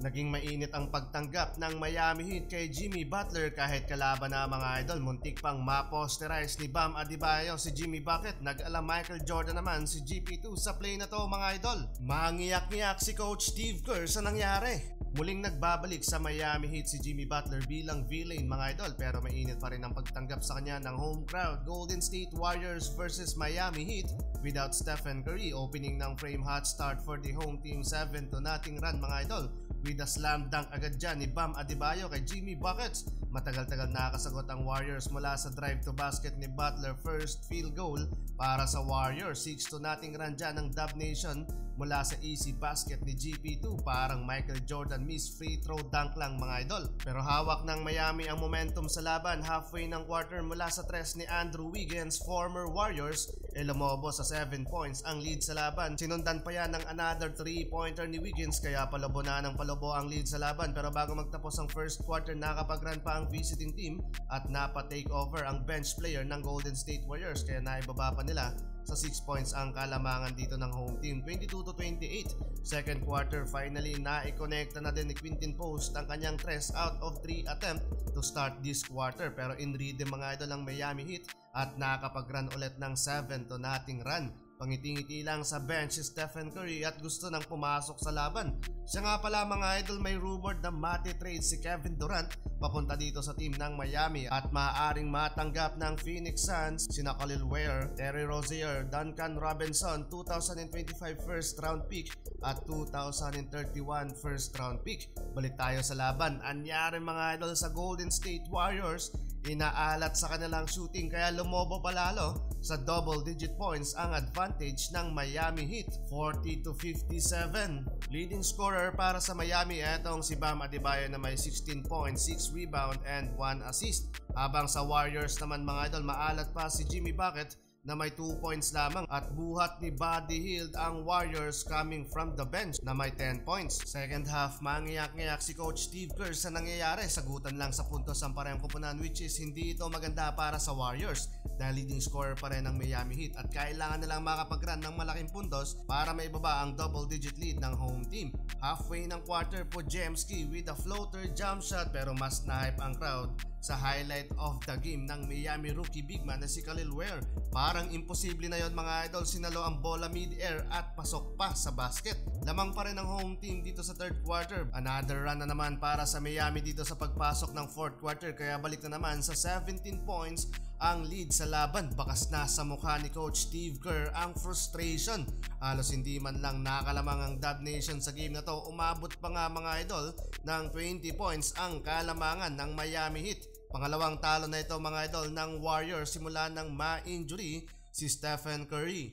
Naging mainit ang pagtanggap ng Miami Heat kay Jimmy Butler kahit kalaban na mga idol. Muntik pang ma-posterize ni Bam Adebayo si Jimmy Bucket. Nag-ala Michael Jordan naman si GP2 sa play na to mga idol. Mangiyak-ngiyak si Coach Steve Kerr sa nangyari. Muling nagbabalik sa Miami Heat si Jimmy Butler bilang villain mga idol, pero mainit pa rin ang pagtanggap sa kanya ng home crowd. Golden State Warriors versus Miami Heat without Stephen Curry. Opening ng frame, hot start for the home team, 7-0 run mga idol. With a slam dunk agad dyan ni Bam Adebayo kay Jimmy Buckets. Matagal-tagal nakakasagot ang Warriors mula sa drive to basket ni Butler. First field goal para sa Warriors. 6-0 run dyan ng Dub Nation mula sa easy basket ni GP2. Parang Michael Jordan miss free throw dunk lang mga idol. Pero hawak ng Miami ang momentum sa laban. Halfway ng quarter mula sa tres ni Andrew Wiggins, former Warriors, lumobo sa 7 points ang lead sa laban. Sinundan pa yan ng another 3-pointer ni Wiggins, kaya palobo na ng palobo ang lead sa laban. Pero bago magtapos ang first quarter, nakapag-run pa ang visiting team at napa-take over ang bench player ng Golden State Warriors, kaya naibaba pa nila sa 6 points ang kalamangan dito ng home team. 22-28. Second quarter, finally na-connecta na din ni Quintin Post ang kanyang tres out of 3 attempt to start this quarter. Pero in rhythm mga idol ang Miami Heat at nakapag-run ulit ng 7-0 run. Pangiti-ngiti lang sa bench si Stephen Curry at gusto nang pumasok sa laban. Siya nga pala mga idol, may rumored na mati-trade si Kevin Durant papunta dito sa team ng Miami at maaaring matanggap ng Phoenix Suns sina Khalil Ware, Terry Rozier, Duncan Robinson, 2025 first round pick at 2031 first round pick. Balik tayo sa laban. Anyari mga idol sa Golden State Warriors, inaalat sa kanilang shooting kaya lumobo palalo sa double digit points ang advantage ng Miami Heat, 40-57. Leading scorer para sa Miami etong si Bam Adebayo na may 16 points, 6 rebound and 1 assist. Habang sa Warriors naman mga idol, maalat pa si Jimmy Bucket na may 2 points lamang at buhat ni Buddy Hield ang Warriors coming from the bench na may 10 points. Second half, mangiyak-ngiyak si Coach Steve Kerr sa nangyayari. Sagutan lang sa puntos ang parehong kupunan, which is hindi ito maganda para sa Warriors dahil leading scorer pa rin ng Miami Heat at kailangan nilang makapag-run ng malaking puntos para maibaba ang double-digit lead ng home team. Halfway ng quarter po, Jemski with a floater jump shot, pero mas na-hype ang crowd sa highlight of the game ng Miami rookie big man na si Khalil Ware. Parang imposible na yon mga idol, sinalo ang bola mid-air at pasok pa sa basket. Lamang pa rin ang home team dito sa third quarter. Another run na naman para sa Miami dito sa pagpasok ng fourth quarter, kaya balik na naman sa 17 points ang lead sa laban. Bakas na sa mukha ni Coach Steve Kerr ang frustration. Halos hindi man lang nakalamang ang Dub Nation sa game na to. Umabot pa nga mga idol ng 20 points ang kalamangan ng Miami Heat. Pangalawang talo na ito mga idol ng Warriors simula ng ma-injury si Stephen Curry.